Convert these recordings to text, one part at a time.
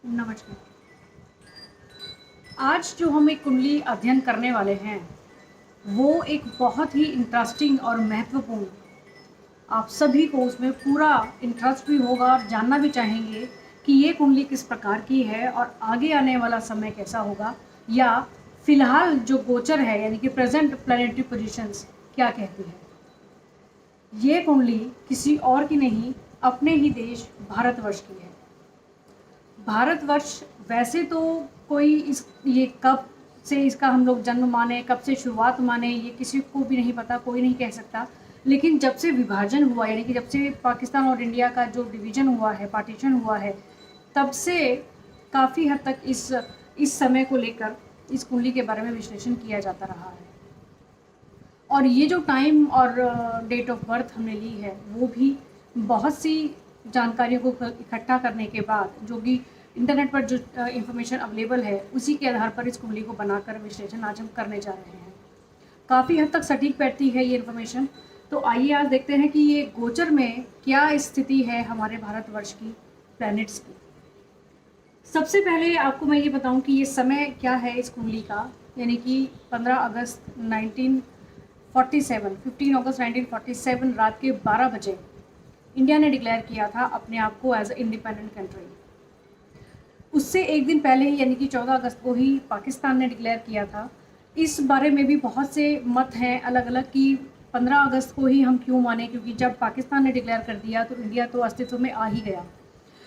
नमस्कार। आज जो हम एक कुंडली अध्ययन करने वाले हैं, वो एक बहुत ही इंटरेस्टिंग और महत्वपूर्ण, आप सभी को उसमें पूरा इंटरेस्ट भी होगा और जानना भी चाहेंगे कि ये कुंडली किस प्रकार की है और आगे आने वाला समय कैसा होगा, या फिलहाल जो गोचर है यानी कि प्रेजेंट प्लैनेटरी पोजीशंस क्या कहती है। ये कुंडली किसी और की नहीं, अपने ही देश भारतवर्ष की है। भारतवर्ष वैसे तो कोई इस ये कब से इसका हम लोग जन्म माने, कब से शुरुआत माने, ये किसी को भी नहीं पता, कोई नहीं कह सकता। लेकिन जब से विभाजन हुआ यानी कि जब से पाकिस्तान और इंडिया का जो डिवीज़न हुआ है, पार्टीशन हुआ है, तब से काफ़ी हद तक इस समय को लेकर इस कुंडली के बारे में विश्लेषण किया जाता रहा है। और ये जो टाइम और डेट ऑफ बर्थ हमने ली है, वो भी बहुत सी जानकारियों को इकट्ठा करने के बाद, जो कि इंटरनेट पर जो इंफॉर्मेशन अवेलेबल है, उसी के आधार पर इस कुंडली को बनाकर विश्लेषण आज हम करने जा रहे हैं। काफ़ी हद तक सटीक बैठती है ये इन्फॉर्मेशन। तो आइए आज देखते हैं कि ये गोचर में क्या स्थिति है हमारे भारतवर्ष की, प्लैनेट्स की। सबसे पहले आपको मैं ये बताऊं कि ये समय क्या है इस कुंडली का, यानी कि 15 अगस्त 1947, 15 अगस्त 1947 रात के 12 बजे इंडिया ने डिक्लेयर किया था अपने आप को एज ए इंडिपेंडेंट कंट्री। उससे एक दिन पहले ही यानी कि 14 अगस्त को ही पाकिस्तान ने डिक्लेयर किया था। इस बारे में भी बहुत से मत हैं अलग अलग कि 15 अगस्त को ही हम क्यों माने, क्योंकि जब पाकिस्तान ने डिक्लेयर कर दिया तो इंडिया तो अस्तित्व में आ ही गया।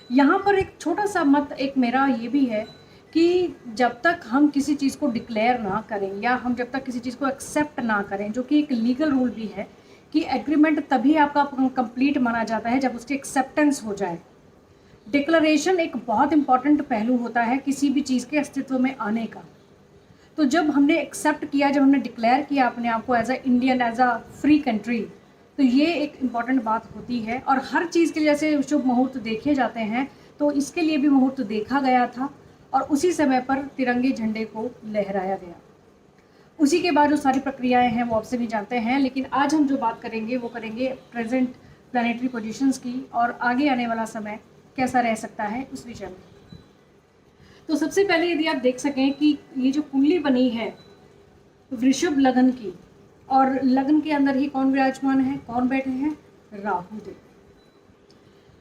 यहाँ पर एक छोटा सा मत एक मेरा ये भी है कि जब तक हम किसी चीज़ को डिक्लेयर ना करें या हम जब तक किसी चीज़ को एक्सेप्ट ना करें, जो कि एक लीगल रूल भी है कि एग्रीमेंट तभी आपका कंप्लीट माना जाता है जब उसकी एक्सेप्टेंस हो जाए। डिक्लेरेशन एक बहुत इंपॉर्टेंट पहलू होता है किसी भी चीज़ के अस्तित्व में आने का। तो जब हमने एक्सेप्ट किया, जब हमने डिक्लेयर किया अपने आप को as a Indian, as a free country, तो ये एक इम्पॉर्टेंट बात होती है। और हर चीज़ के लिए जैसे शुभ मुहूर्त देखे जाते हैं, तो इसके लिए भी मुहूर्त देखा गया था और उसी समय पर तिरंगे झंडे को लहराया गया। उसी के बाद जो सारी प्रक्रियाएं हैं वो आपसे भी जानते हैं, लेकिन आज हम जो बात करेंगे वो करेंगे प्रेजेंट प्लैनेटरी पोजीशंस की और आगे आने वाला समय कैसा रह सकता है उस विषय में। तो सबसे पहले यदि आप देख सकें कि ये जो कुंडली बनी है वृषभ लग्न की, और लग्न के अंदर ही कौन विराजमान है, कौन बैठे हैं, राहु देव।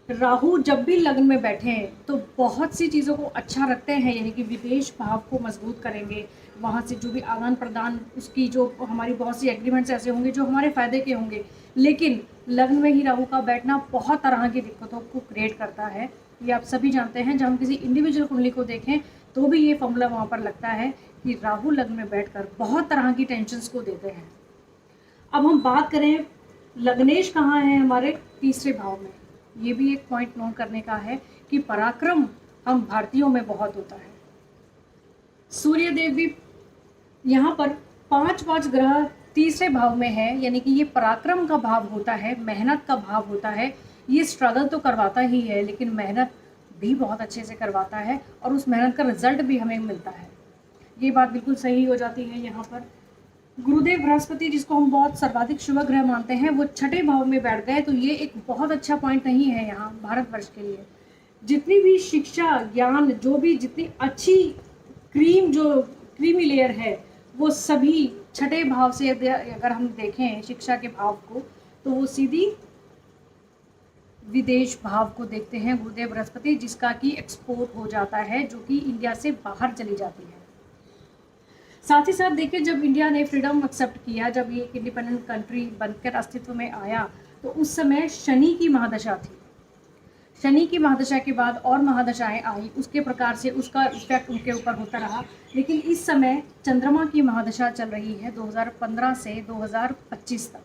राहु जब भी लग्न में बैठे हैं तो बहुत सी चीज़ों को अच्छा रखते हैं, यानी कि विदेश भाव को मजबूत करेंगे, वहाँ से जो भी आदान प्रदान, उसकी जो हमारी बहुत सी एग्रीमेंट्स ऐसे होंगे जो हमारे फ़ायदे के होंगे। लेकिन लग्न में ही राहु का बैठना बहुत तरह की दिक्कतों को क्रिएट करता है, ये आप सभी जानते हैं। जब हम किसी इंडिविजुअल कुंडली को देखें तो भी ये फॉर्मूला वहाँ पर लगता है कि राहु लग्न में बैठकर बहुत तरह की टेंशन्स को देते हैं। अब हम बात करें लग्नेश कहाँ है, हमारे तीसरे भाव में। ये भी एक पॉइंट नोट करने का है कि पराक्रम हम भारतीयों में बहुत होता है। सूर्य देव भी यहाँ पर 5 ग्रह तीसरे भाव में है, यानी कि ये पराक्रम का भाव होता है, मेहनत का भाव होता है। ये स्ट्रगल तो करवाता ही है, लेकिन मेहनत भी बहुत अच्छे से करवाता है और उस मेहनत का रिजल्ट भी हमें मिलता है। ये बात बिल्कुल सही हो जाती है। यहाँ पर गुरुदेव बृहस्पति, जिसको हम बहुत सर्वाधिक शुभ ग्रह मानते हैं, वो छठे भाव में बैठ गए, तो ये एक बहुत अच्छा पॉइंट नहीं है यहाँ भारतवर्ष के लिए। जितनी भी शिक्षा, ज्ञान, जो भी जितनी अच्छी क्रीमी लेयर है, वो सभी छठे भाव से अगर हम देखें शिक्षा के भाव को, तो वो सीधी विदेश भाव को देखते हैं गुरुदेव बृहस्पति, जिसका कि एक्सपोर्ट हो जाता है, जो कि इंडिया से बाहर चली जाती है। साथ ही साथ देखिए, जब इंडिया ने फ्रीडम एक्सेप्ट किया, जब ये एक इंडिपेंडेंट कंट्री बनकर अस्तित्व में आया, तो उस समय शनि की महादशा थी। शनि की महादशा के बाद और महादशाएं आई, उसके प्रकार से उसका इफेक्ट उनके ऊपर होता रहा। लेकिन इस समय चंद्रमा की महादशा चल रही है 2015 से 2025 तक,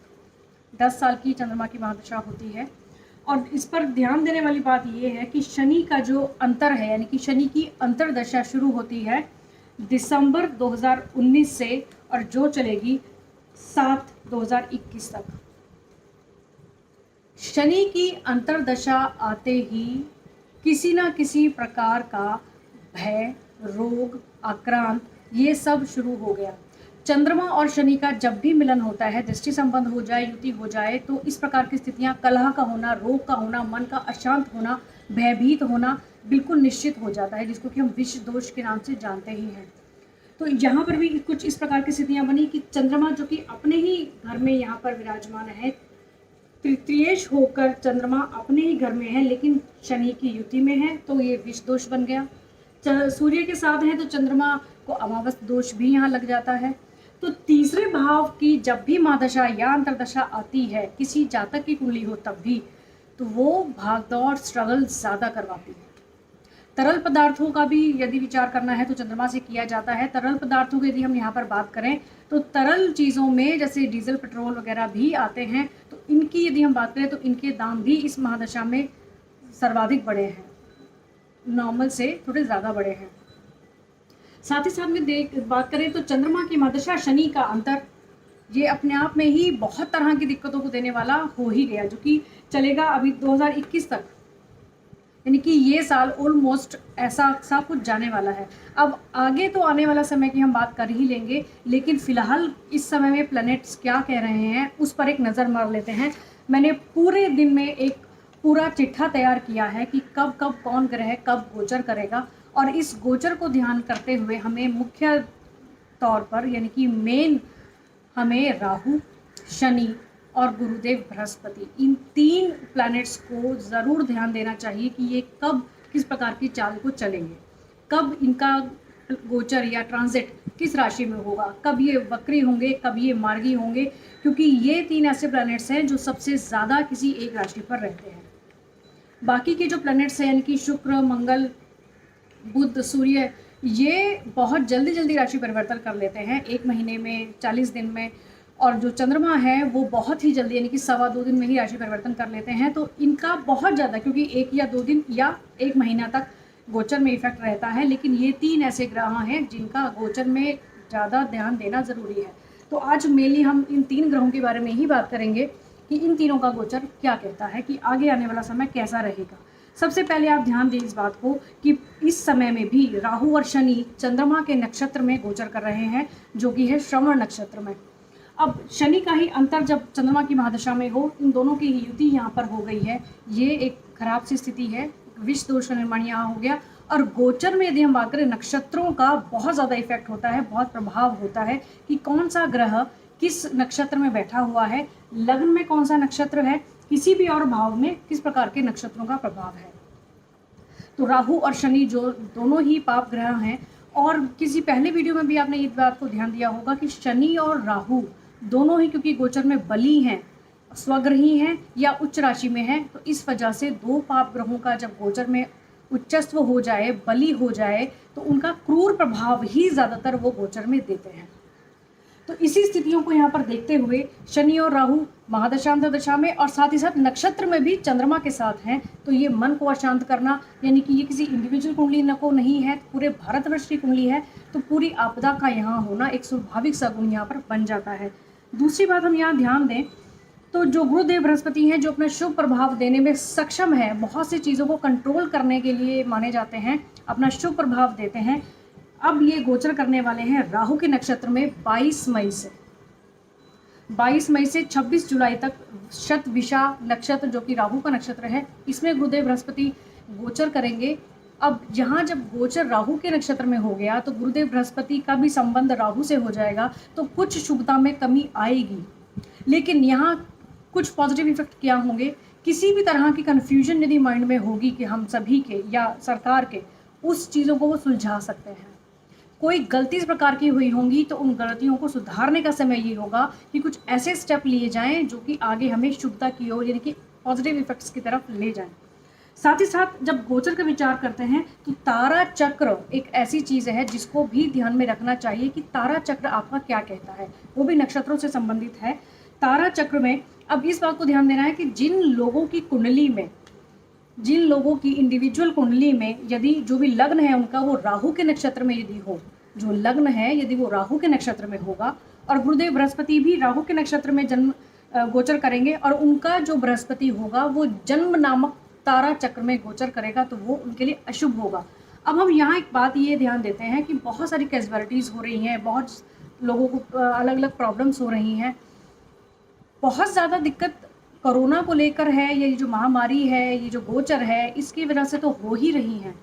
10 साल की चंद्रमा की महादशा होती है। और इस पर ध्यान देने वाली बात यह है कि शनि का जो अंतर है, यानी कि शनि की अंतरदशा शुरू होती है दिसंबर 2019 से और जो चलेगी 7/2021 तक। शनि की अंतरदशा आते ही किसी ना किसी प्रकार का भय, रोग, आक्रांत, ये सब शुरू हो गया। चंद्रमा और शनि का जब भी मिलन होता है, दृष्टि संबंध हो जाए, युति हो जाए, तो इस प्रकार की स्थितियां, कलह का होना, रोग का होना, मन का अशांत होना, भयभीत होना, बिल्कुल निश्चित हो जाता है, जिसको कि हम विष दोष के नाम से जानते ही हैं। तो यहाँ पर भी कुछ इस प्रकार की स्थितियाँ बनी कि चंद्रमा जो कि अपने ही घर में यहाँ पर विराजमान है, तृतीयेश होकर चंद्रमा अपने ही घर में है लेकिन शनि की युति में है, तो ये विष दोष बन गया। सूर्य के साथ है तो चंद्रमा को अमावस दोष भी यहाँ लग जाता है। तो तीसरे भाव की जब भी महादशा या अंतरदशा आती है किसी जातक की कुंडली हो तब भी, तो वो भागदौड़ स्ट्रगल ज़्यादा करवाती है। तरल पदार्थों का भी यदि विचार करना है तो चंद्रमा से किया जाता है। तरल पदार्थों की यदि हम यहाँ पर बात करें तो तरल चीज़ों में जैसे डीजल पेट्रोल वगैरह भी आते हैं, तो इनकी यदि हम बात करें तो इनके दाम भी इस महादशा में सर्वाधिक बढ़े हैं, नॉर्मल से थोड़े ज़्यादा बढ़े हैं। साथ ही साथ में बात करें तो चंद्रमा की महादशा शनि का अंतर, ये अपने आप में ही बहुत तरह की दिक्कतों को देने वाला हो ही गया, जो कि चलेगा अभी 2021 तक, यानी कि ये साल ऑलमोस्ट ऐसा सब कुछ जाने वाला है। अब आगे तो आने वाला समय की हम बात कर ही लेंगे, लेकिन फिलहाल इस समय में प्लैनेट्स क्या कह रहे हैं उस पर एक नज़र मार लेते हैं। मैंने पूरे दिन में एक पूरा चिट्ठा तैयार किया है कि कब कब कौन ग्रह कब गोचर करेगा, और इस गोचर को ध्यान करते हुए हमें मुख्य तौर पर यानी कि मेन हमें राहु, शनि और गुरुदेव बृहस्पति, इन 3 प्लैनेट्स को ज़रूर ध्यान देना चाहिए कि ये कब किस प्रकार की चाल को चलेंगे, कब इनका गोचर या ट्रांजिट किस राशि में होगा, कब ये वक्री होंगे, कब ये मार्गी होंगे, क्योंकि ये 3 ऐसे प्लैनेट्स हैं जो सबसे ज़्यादा किसी एक राशि पर रहते हैं। बाकी के जो प्लैनेट्स हैं यानी कि शुक्र, मंगल, बुध, सूर्य, ये बहुत जल्दी राशि परिवर्तन कर लेते हैं 1 महीने में, 40 दिन में, और जो चंद्रमा है वो बहुत ही जल्दी यानी कि 2.25 दिन में ही राशि परिवर्तन कर लेते हैं। तो इनका बहुत ज़्यादा, क्योंकि 1 या 2 दिन या 1 महीना तक गोचर में इफेक्ट रहता है, लेकिन ये 3 ऐसे ग्रह हैं जिनका गोचर में ज़्यादा ध्यान देना ज़रूरी है। तो आज मेनली हम इन 3 ग्रहों के बारे में ही बात करेंगे कि इन तीनों का गोचर क्या कहता है कि आगे आने वाला समय कैसा रहेगा। सबसे पहले आप ध्यान दें इस बात को कि इस समय में भी राहु और शनि चंद्रमा के नक्षत्र में गोचर कर रहे हैं, जो कि है श्रवण नक्षत्र में। अब शनि का ही अंतर जब चंद्रमा की महादशा में हो, इन दोनों की युति यहाँ पर हो गई है, ये एक खराब सी स्थिति है, विष दोष का निर्माण यहाँ हो गया। और गोचर में यदि हम बात करें, नक्षत्रों का बहुत ज़्यादा इफेक्ट होता है, बहुत प्रभाव होता है कि कौन सा ग्रह किस नक्षत्र में बैठा हुआ है, लग्न में कौन सा नक्षत्र है, किसी भी और भाव में किस प्रकार के नक्षत्रों का प्रभाव है। तो राहु और शनि जो दोनों ही पाप ग्रह हैं, और किसी पहले वीडियो में भी आपने इस बात को ध्यान दिया होगा कि शनि और राहु दोनों ही क्योंकि गोचर में बली हैं, स्वग्रही हैं या उच्च राशि में हैं, तो इस वजह से 2 पाप ग्रहों का जब गोचर में उच्चस्व हो जाए, बली हो जाए, तो उनका क्रूर प्रभाव ही ज़्यादातर वो गोचर में देते हैं। तो इसी स्थितियों को यहाँ पर देखते हुए शनि और राहु महादशा अंतरदशा में और साथ ही साथ नक्षत्र में भी चंद्रमा के साथ हैं, तो ये मन को अशांत करना, यानी कि ये किसी इंडिविजुअल कुंडली न को नहीं है, पूरे भारतवर्ष की कुंडली है, तो पूरी आपदा का यहाँ होना एक स्वाभाविक सगुण यहाँ पर बन जाता है। दूसरी बात हम यहाँ ध्यान दें तो जो गुरुदेव बृहस्पति हैं, जो अपना शुभ प्रभाव देने में सक्षम है, बहुत सी चीज़ों को कंट्रोल करने के लिए माने जाते हैं, अपना शुभ प्रभाव देते हैं। अब ये गोचर करने वाले हैं राहु के नक्षत्र में 22 मई से 26 जुलाई तक। शतभिषा नक्षत्र जो कि राहु का नक्षत्र है, इसमें गुरुदेव बृहस्पति गोचर करेंगे। अब यहाँ जब गोचर राहु के नक्षत्र में हो गया तो गुरुदेव बृहस्पति का भी संबंध राहु से हो जाएगा, तो कुछ शुभता में कमी आएगी, लेकिन यहाँ कुछ पॉजिटिव इफेक्ट क्या होंगे, किसी भी तरह की कन्फ्यूजन यदि माइंड में होगी कि हम सभी के या सरकार के, उस चीज़ों को वो सुलझा सकते हैं। कोई गलती इस प्रकार की हुई होंगी तो उन गलतियों को सुधारने का समय ये होगा कि कुछ ऐसे स्टेप लिए जाएं जो कि आगे हमें शुभता की ओर यानी कि पॉजिटिव इफेक्ट्स की तरफ ले जाएं। साथ ही साथ जब गोचर का विचार करते हैं तो तारा चक्र एक ऐसी चीज़ है जिसको भी ध्यान में रखना चाहिए कि तारा चक्र आपका क्या कहता है, वो भी नक्षत्रों से संबंधित है। तारा चक्र में अब इस बात को ध्यान देना है कि जिन लोगों की कुंडली में, जिन लोगों की इंडिविजुअल कुंडली में यदि जो भी लग्न है उनका वो राहु के नक्षत्र में यदि हो, जो लग्न है यदि वो राहु के नक्षत्र में होगा, और गुरुदेव बृहस्पति भी राहु के नक्षत्र में जन्म गोचर करेंगे, और उनका जो बृहस्पति होगा वो जन्म नामक तारा चक्र में गोचर करेगा, तो वो उनके लिए अशुभ होगा। अब हम यहाँ एक बात ये ध्यान देते हैं कि बहुत सारी कैजुअलिटीज़ हो रही हैं, बहुत लोगों को अलग अलग प्रॉब्लम्स हो रही हैं, बहुत ज़्यादा दिक्कत कोरोना को लेकर है, ये जो महामारी है, ये जो गोचर है, इसकी वजह से तो हो ही रही हैं।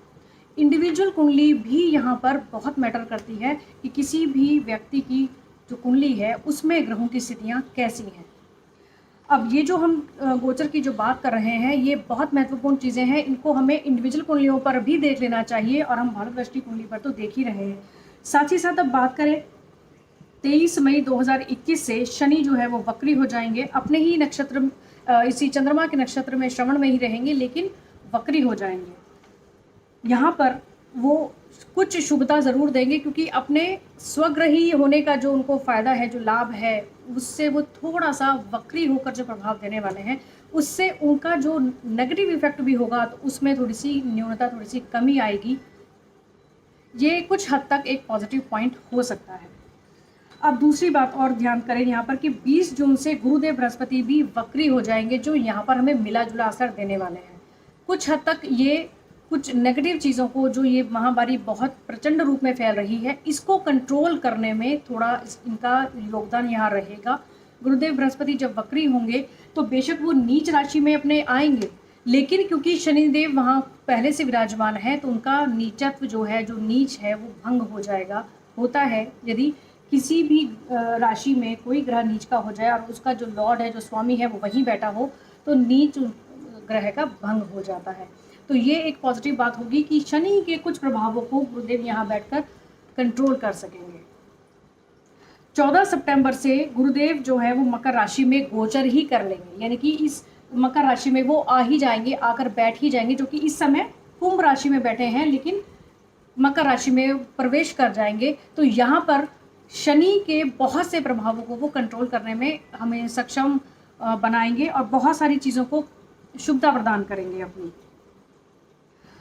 इंडिविजुअल कुंडली भी यहाँ पर बहुत मैटर करती है कि किसी भी व्यक्ति की जो कुंडली है उसमें ग्रहों की स्थितियाँ कैसी हैं। अब ये जो हम गोचर की जो बात कर रहे हैं, ये बहुत महत्वपूर्ण चीज़ें हैं। इनको हमें इंडिविजुअल कुंडलियों पर भी देख लेना चाहिए और हम भारतवर्ष की कुंडली पर तो देख ही रहे हैं। साथ ही साथ अब बात करें 23 मई 2021 से शनि जो है वो वक्री हो जाएंगे। अपने ही नक्षत्र इसी चंद्रमा के नक्षत्र में श्रवण में ही रहेंगे, लेकिन वक्री हो जाएंगे। यहाँ पर वो कुछ शुभता ज़रूर देंगे, क्योंकि अपने स्वग्रही होने का जो उनको फ़ायदा है, जो लाभ है, उससे वो थोड़ा सा वक्री होकर जो प्रभाव देने वाले हैं, उससे उनका जो नेगेटिव इफेक्ट भी होगा तो उसमें थोड़ी सी न्यूनता, थोड़ी सी कमी आएगी। ये कुछ हद तक एक पॉजिटिव पॉइंट हो सकता है। अब दूसरी बात और ध्यान करें यहाँ पर कि 20 जून से गुरुदेव बृहस्पति भी वक्री हो जाएंगे, जो यहाँ पर हमें मिला जुला असर देने वाले हैं। कुछ हद तक ये कुछ नेगेटिव चीज़ों को, जो ये महामारी बहुत प्रचंड रूप में फैल रही है, इसको कंट्रोल करने में थोड़ा इनका योगदान यहाँ रहेगा। गुरुदेव बृहस्पति जब वक्री होंगे तो बेशक वो नीच राशि में अपने आएंगे, लेकिन क्योंकि शनिदेव वहाँ पहले से विराजमान है तो उनका नीचत्व जो है, जो नीच है, वो भंग हो जाएगा। होता है यदि किसी भी राशि में कोई ग्रह नीच का हो जाए और उसका जो लॉर्ड है, जो स्वामी है, वो वहीं बैठा हो, तो नीच ग्रह का भंग हो जाता है। तो ये एक पॉजिटिव बात होगी कि शनि के कुछ प्रभावों को गुरुदेव यहाँ बैठकर कंट्रोल कर सकेंगे। 14 सितंबर से गुरुदेव जो है वो मकर राशि में गोचर ही कर लेंगे, यानी कि इस मकर राशि में वो आ ही जाएंगे, आकर बैठ ही जाएंगे, जो कि इस समय कुंभ राशि में बैठे हैं, लेकिन मकर राशि में प्रवेश कर जाएंगे। तो यहाँ पर शनि के बहुत से प्रभावों को वो कंट्रोल करने में हमें सक्षम बनाएंगे और बहुत सारी चीज़ों को शुभता प्रदान करेंगे अपनी।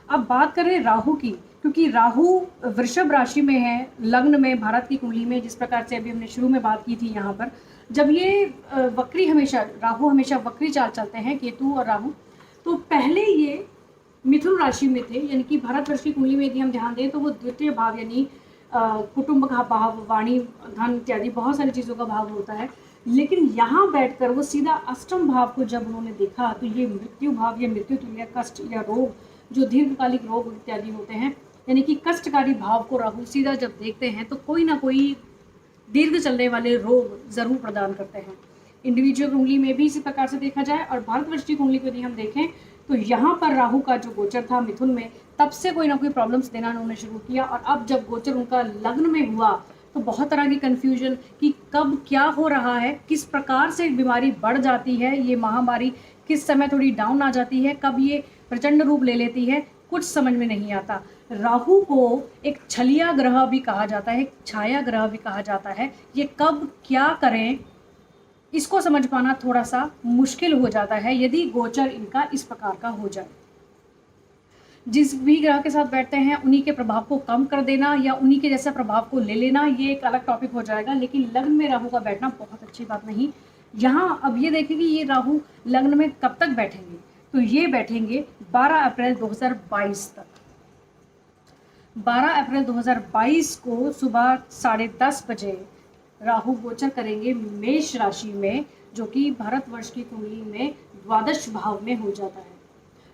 अब बात करें राहु की, क्योंकि राहु वृषभ राशि में है, लग्न में, भारत की कुंडली में, जिस प्रकार से अभी हमने शुरू में बात की थी। यहाँ पर जब ये वक्री, हमेशा राहु हमेशा वक्री चाल चलते हैं, केतु और राहु, तो पहले ये मिथुन राशि में थे, यानी कि भारतवर्ष की कुंडली में यदि हम ध्यान दें तो वो द्वितीय भाव, यानी कुटुंब का भाव, वाणी, धन इत्यादि बहुत सारी चीज़ों का भाव होता है। लेकिन यहाँ बैठकर वो सीधा अष्टम भाव को जब उन्होंने देखा तो ये मृत्यु भाव या मृत्यु तुल्य कष्ट या रोग, जो दीर्घकालिक रोग इत्यादि होते हैं, यानी कि कष्टकारी भाव को राहु सीधा जब देखते हैं तो कोई ना कोई दीर्घ चलने वाले रोग जरूर प्रदान करते हैं। इंडिविजुअल कुंडली में भी इसी प्रकार से देखा जाए और भारतवर्ष की कुंडली को यदि हम देखें तो यहाँ पर राहु का जो गोचर था मिथुन में, तब से कोई ना कोई प्रॉब्लम्स देना उन्होंने शुरू किया। और अब जब गोचर उनका लग्न में हुआ तो बहुत तरह की कन्फ्यूजन कि कब क्या हो रहा है, किस प्रकार से बीमारी बढ़ जाती है, ये महामारी किस समय थोड़ी डाउन आ जाती है, कब ये प्रचंड रूप ले लेती है, कुछ समझ में नहीं आता। राहु को एक छलिया ग्रह भी कहा जाता है, एक छाया ग्रह भी कहा जाता है। ये कब क्या करें, इसको समझ पाना थोड़ा सा मुश्किल हो जाता है यदि गोचर इनका इस प्रकार का हो जाए। जिस भी ग्रह के साथ बैठते हैं उन्हीं के प्रभाव को कम कर देना या उन्हीं के जैसे प्रभाव को ले लेना, ये एक अलग टॉपिक हो जाएगा। लेकिन लग्न में राहु का बैठना बहुत अच्छी बात नहीं। यहाँ अब ये देखें कि ये राहु लग्न में कब तक बैठेंगे, तो ये बैठेंगे 12 अप्रैल 2022 तक। 12 अप्रैल 2022 को सुबह 10:30 बजे राहु गोचर करेंगे मेष राशि में, जो कि भारतवर्ष की कुंडली में द्वादश भाव में हो जाता है।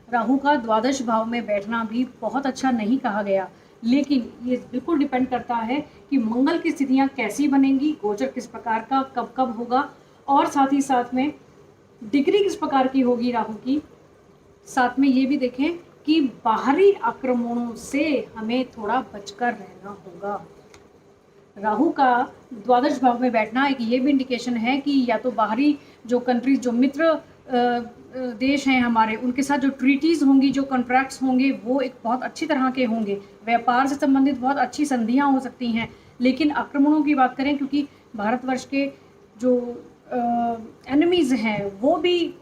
राहु का द्वादश भाव में बैठना भी बहुत अच्छा नहीं कहा गया, लेकिन ये बिल्कुल डिपेंड करता है कि मंगल की स्थितियाँ कैसी बनेंगी, गोचर किस प्रकार का कब कब होगा, और साथ ही साथ में डिग्री किस प्रकार की होगी राहु की। साथ में ये भी देखें कि बाहरी आक्रमणों से हमें थोड़ा बचकर रहना होगा। राहु का द्वादश भाव में बैठना एक ये भी इंडिकेशन है कि या तो बाहरी जो कंट्रीज, जो मित्र देश हैं हमारे, उनके साथ जो ट्रीटीज़ होंगी, जो कॉन्ट्रैक्ट्स होंगे, वो एक बहुत अच्छी तरह के होंगे। व्यापार से संबंधित बहुत अच्छी संधियां हो सकती हैं। लेकिन आक्रमणों की बात करें, क्योंकि भारतवर्ष के जो एनिमीज़ हैं वो भी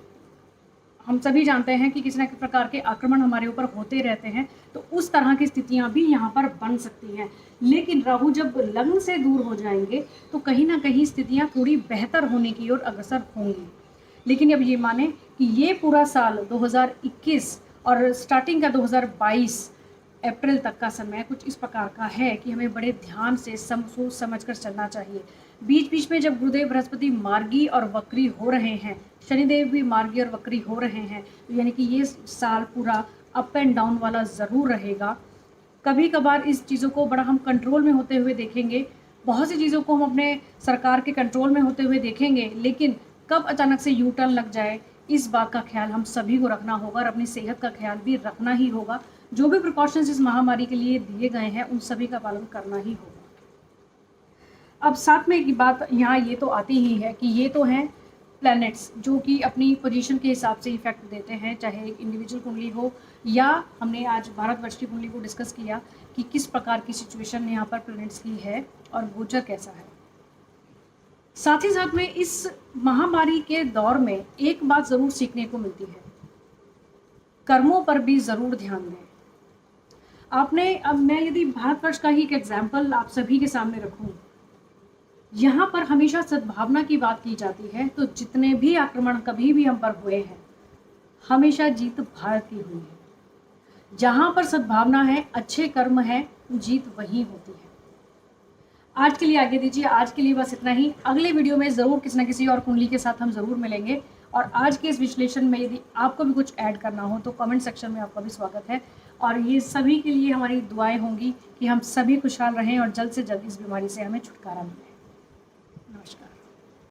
हम सभी जानते हैं कि किसी न किसी प्रकार के आक्रमण हमारे ऊपर होते रहते हैं, तो उस तरह की स्थितियां भी यहाँ पर बन सकती हैं। लेकिन राहु जब लग्न से दूर हो जाएंगे तो कहीं ना कहीं स्थितियां थोड़ी बेहतर होने की ओर अग्रसर होंगी। लेकिन अब ये माने कि ये पूरा साल 2021 और स्टार्टिंग का 2022 अप्रैल तक का समय कुछ इस प्रकार का है कि हमें बड़े ध्यान से सोच समझ कर चलना चाहिए। बीच बीच में जब गुरुदेव बृहस्पति मार्गी और वक्री हो रहे हैं, शनिदेव भी मार्गी और वक्री हो रहे हैं, तो यानी कि ये साल पूरा अप एंड डाउन वाला ज़रूर रहेगा। कभी कभार इस चीज़ों को बड़ा हम कंट्रोल में होते हुए देखेंगे, बहुत सी चीज़ों को हम अपने सरकार के कंट्रोल में होते हुए देखेंगे, लेकिन कब अचानक से यू टर्न लग जाए, इस बात का ख्याल हम सभी को रखना होगा और अपनी सेहत का ख्याल भी रखना ही होगा। जो भी प्रिकॉशंस इस महामारी के लिए दिए गए हैं उन सभी का पालन करना ही होगा। अब साथ में एक बात यहाँ ये तो आती ही है कि ये तो हैं प्लैनेट्स जो कि अपनी पोजीशन के हिसाब से इफेक्ट देते हैं, चाहे एक इंडिविजुअल कुंडली हो या हमने आज भारतवर्ष की कुंडली को डिस्कस किया कि किस प्रकार की सिचुएशन यहाँ पर प्लैनेट्स की है और गोचर कैसा है। साथ ही साथ में इस महामारी के दौर में एक बात ज़रूर सीखने को मिलती है, कर्मों पर भी ज़रूर ध्यान दें। आपने, अब मैं यदि भारतवर्ष का ही एक एग्जाम्पल आप सभी के सामने रखूं, यहाँ पर हमेशा सद्भावना की बात की जाती है, तो जितने भी आक्रमण कभी भी हम पर हुए हैं, हमेशा जीत भारत की हुई है। जहाँ पर सद्भावना है, अच्छे कर्म है, जीत वहीं होती है। आज के लिए आगे दीजिए, आज के लिए बस इतना ही। अगले वीडियो में ज़रूर किसी न किसी और कुंडली के साथ हम ज़रूर मिलेंगे। और आज के इस विश्लेषण में यदि आपको भी कुछ ऐड करना हो तो कमेंट सेक्शन में आपका भी स्वागत है। और ये सभी के लिए हमारी दुआएं होंगी कि हम सभी खुशहाल रहें और जल्द से जल्द इस बीमारी से हमें छुटकारा मिले। नमस्कार।